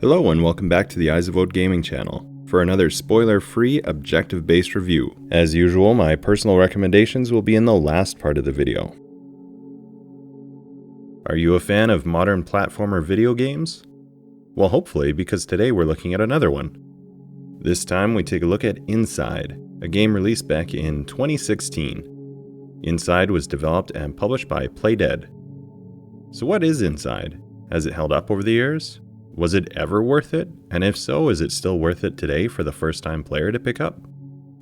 Hello and welcome back to the Eyes of Oat Gaming channel for another spoiler-free, objective-based review. As usual, my personal recommendations will be in the last part of the video. Are you a fan of modern platformer video games? Well, hopefully, because today we're looking at another one. This time we take a look at Inside, a game released back in 2016. Inside was developed and published by Playdead. So what is Inside? Has it held up over the years? Was it ever worth it? And if so, is it still worth it today for the first-time player to pick up?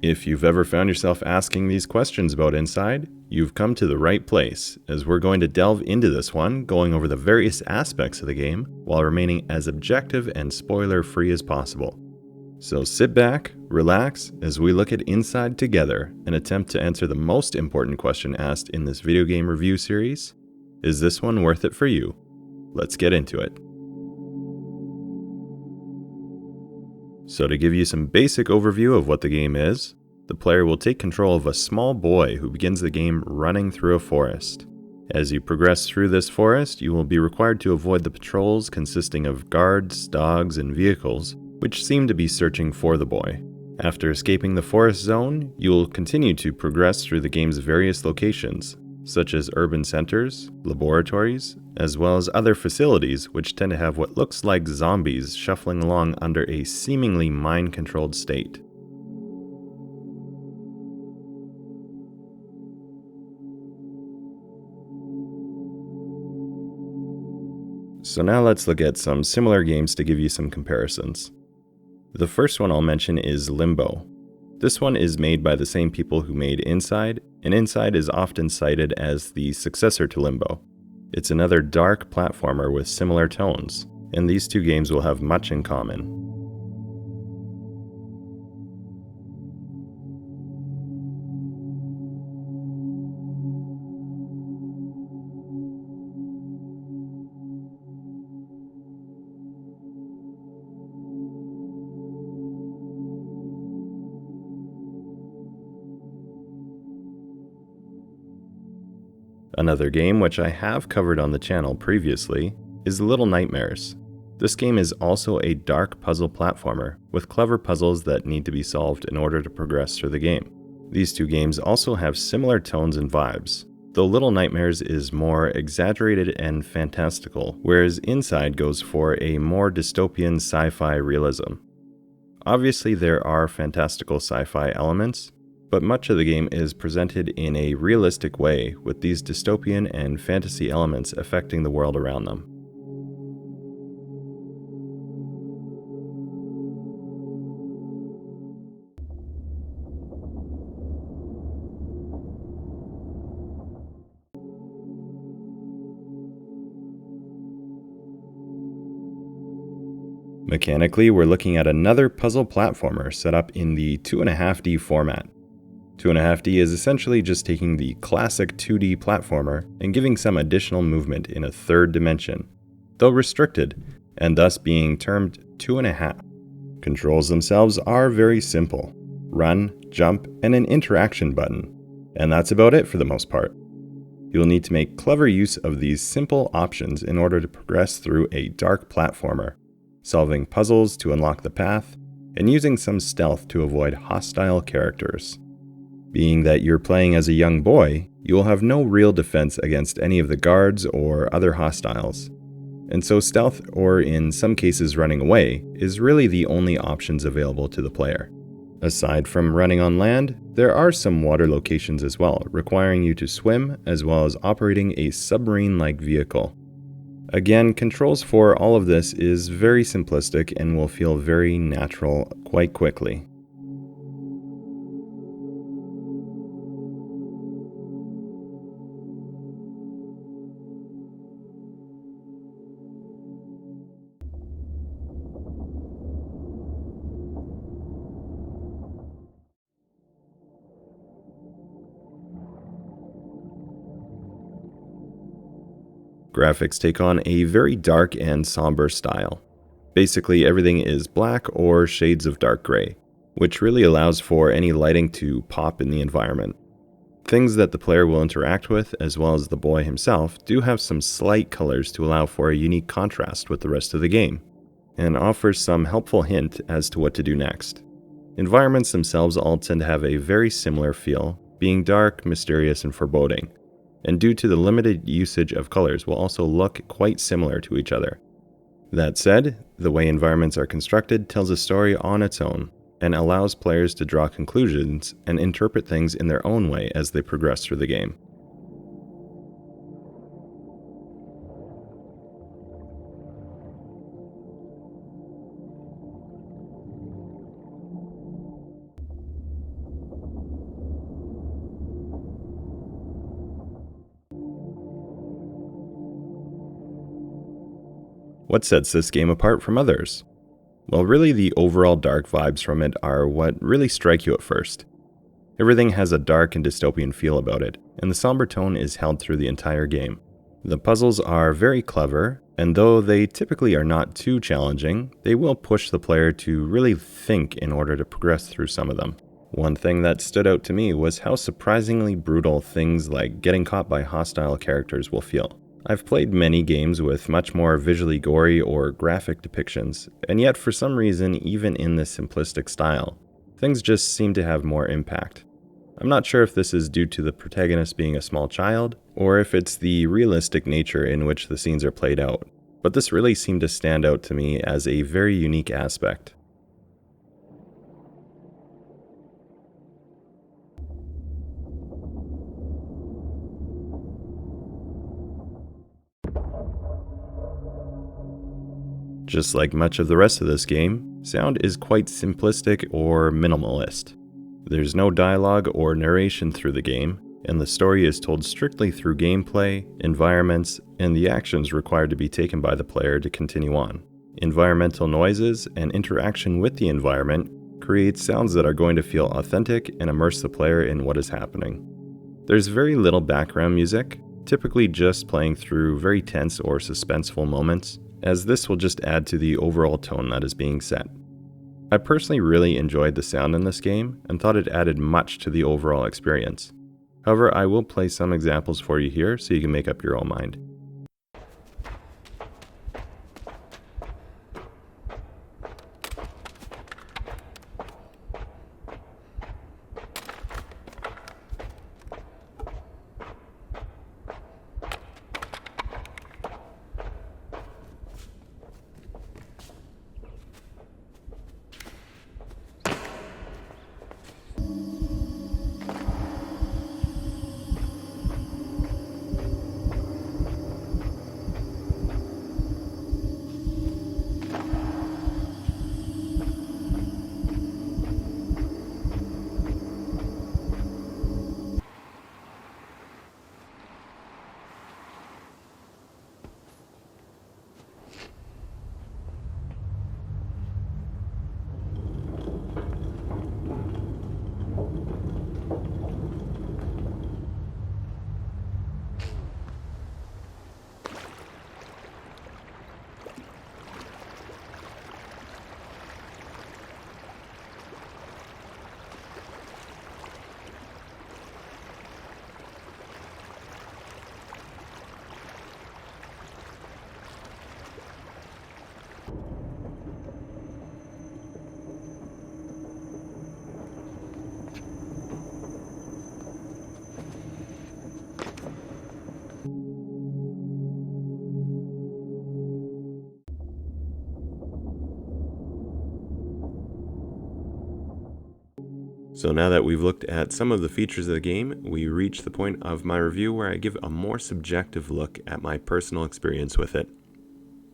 If you've ever found yourself asking these questions about Inside, you've come to the right place, as we're going to delve into this one, going over the various aspects of the game, while remaining as objective and spoiler-free as possible. So sit back, relax, as we look at Inside together and attempt to answer the most important question asked in this video game review series. Is this one worth it for you? Let's get into it. So to give you some basic overview of what the game is, the player will take control of a small boy who begins the game running through a forest. As you progress through this forest, you will be required to avoid the patrols consisting of guards, dogs, and vehicles, which seem to be searching for the boy. After escaping the forest zone, you will continue to progress through the game's various locations, such as urban centers, laboratories, as well as other facilities which tend to have what looks like zombies shuffling along under a seemingly mind-controlled state. So now let's look at some similar games to give you some comparisons. The first one I'll mention is Limbo. This one is made by the same people who made Inside, and Inside is often cited as the successor to Limbo. It's another dark platformer with similar tones, and these two games will have much in common. Another game which I have covered on the channel previously is Little Nightmares. This game is also a dark puzzle platformer with clever puzzles that need to be solved in order to progress through the game. These two games also have similar tones and vibes, though Little Nightmares is more exaggerated and fantastical, whereas Inside goes for a more dystopian sci-fi realism. Obviously there are fantastical sci-fi elements, but much of the game is presented in a realistic way, with these dystopian and fantasy elements affecting the world around them. Mechanically, we're looking at another puzzle platformer set up in the 2.5D format. 2.5D is essentially just taking the classic 2D platformer and giving some additional movement in a third dimension, though restricted, and thus being termed 2.5. Controls themselves are very simple: run, jump, and an interaction button, and that's about it for the most part. You'll need to make clever use of these simple options in order to progress through a dark platformer, solving puzzles to unlock the path, and using some stealth to avoid hostile characters. Being that you're playing as a young boy, you will have no real defense against any of the guards or other hostiles, and so stealth, or in some cases running away, is really the only options available to the player. Aside from running on land, there are some water locations as well, requiring you to swim as well as operating a submarine-like vehicle. Again, controls for all of this is very simplistic and will feel very natural quite quickly. Graphics take on a very dark and somber style. Basically, everything is black or shades of dark gray, which really allows for any lighting to pop in the environment. Things that the player will interact with, as well as the boy himself, do have some slight colors to allow for a unique contrast with the rest of the game. and offers some helpful hint as to what to do next. Environments themselves all tend to have a very similar feel, being dark, mysterious, and foreboding, and due to the limited usage of colors will also look quite similar to each other. That said, the way environments are constructed tells a story on its own, and allows players to draw conclusions and interpret things in their own way as they progress through the game. What sets this game apart from others? Well, really the overall dark vibes from it are what really strike you at first. Everything has a dark and dystopian feel about it, and the somber tone is held through the entire game. The puzzles are very clever, and though they typically are not too challenging, they will push the player to really think in order to progress through some of them. One thing that stood out to me was how surprisingly brutal things like getting caught by hostile characters will feel. I've played many games with much more visually gory or graphic depictions, and yet for some reason, even in this simplistic style, things just seem to have more impact. I'm not sure if this is due to the protagonist being a small child, or if it's the realistic nature in which the scenes are played out, but this really seemed to stand out to me as a very unique aspect. Just like much of the rest of this game, sound is quite simplistic or minimalist. There's no dialogue or narration through the game, and the story is told strictly through gameplay, environments, and the actions required to be taken by the player to continue on. Environmental noises and interaction with the environment create sounds that are going to feel authentic and immerse the player in what is happening. There's very little background music, typically just playing through very tense or suspenseful moments, as this will just add to the overall tone that is being set. I personally really enjoyed the sound in this game and thought it added much to the overall experience. However, I will play some examples for you here so you can make up your own mind. So now that we've looked at some of the features of the game, we reach the point of my review where I give a more subjective look at my personal experience with it.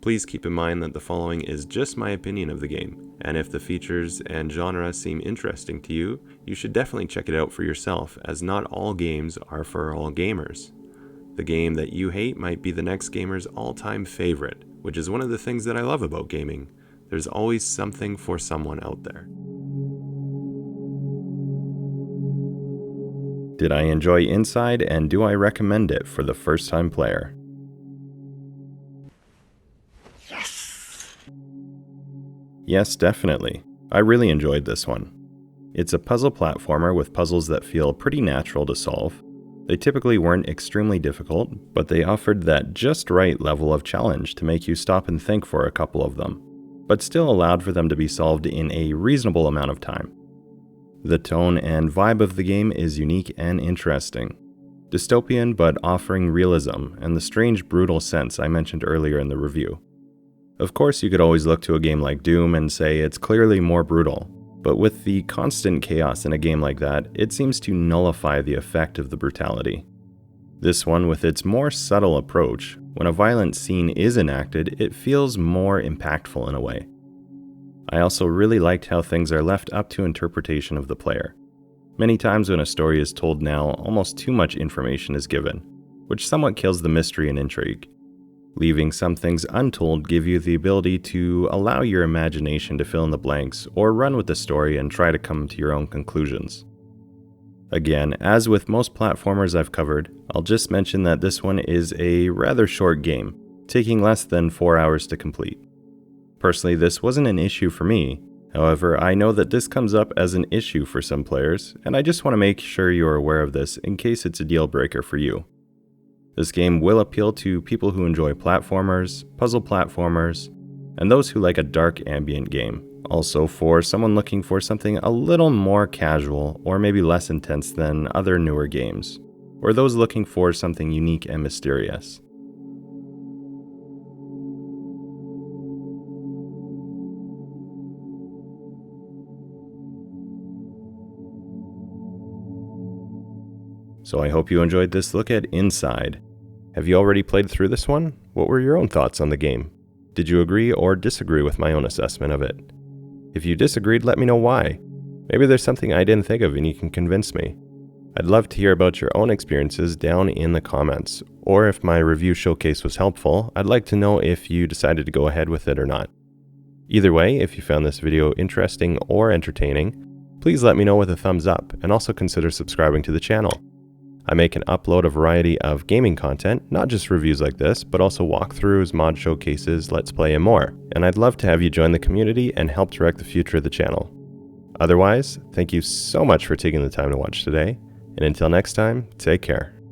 Please keep in mind that the following is just my opinion of the game, and if the features and genre seem interesting to you, you should definitely check it out for yourself, as not all games are for all gamers. The game that you hate might be the next gamer's all-time favorite, which is one of the things that I love about gaming. There's always something for someone out there. Did I enjoy Inside, and do I recommend it for the first-time player? Yes, definitely. I really enjoyed this one. It's a puzzle platformer with puzzles that feel pretty natural to solve. They typically weren't extremely difficult, but they offered that just right level of challenge to make you stop and think for a couple of them. but still allowed for them to be solved in a reasonable amount of time. The tone and vibe of the game is unique and interesting. Dystopian but offering realism and the strange brutal sense I mentioned earlier in the review. Of course, you could always look to a game like Doom and say it's clearly more brutal, but with the constant chaos in a game like that, it seems to nullify the effect of the brutality. This one, with its more subtle approach, when a violent scene is enacted, it feels more impactful in a way. I also really liked how things are left up to interpretation of the player. Many times when a story is told now, almost too much information is given, which somewhat kills the mystery and intrigue. Leaving some things untold give you the ability to allow your imagination to fill in the blanks or run with the story and try to come to your own conclusions. Again, as with most platformers I've covered, I'll just mention that this one is a rather short game, taking less than 4 hours to complete. Personally, this wasn't an issue for me. However, I know that this comes up as an issue for some players, and I just want to make sure you're aware of this in case it's a deal breaker for you. This game will appeal to people who enjoy platformers, puzzle platformers, and those who like a dark ambient game. Also for someone looking for something a little more casual or maybe less intense than other newer games, or those looking for something unique and mysterious. So I hope you enjoyed this look at Inside. Have you already played through this one? What were your own thoughts on the game? Did you agree or disagree with my own assessment of it? If you disagreed, let me know why. Maybe there's something I didn't think of and you can convince me. I'd love to hear about your own experiences down in the comments, or if my review showcase was helpful, I'd like to know if you decided to go ahead with it or not. Either way, if you found this video interesting or entertaining, please let me know with a thumbs up and also consider subscribing to the channel. I make and upload a variety of gaming content, not just reviews like this, but also walkthroughs, mod showcases, let's play, and more. And I'd love to have you join the community and help direct the future of the channel. Otherwise, thank you so much for taking the time to watch today, and until next time, take care.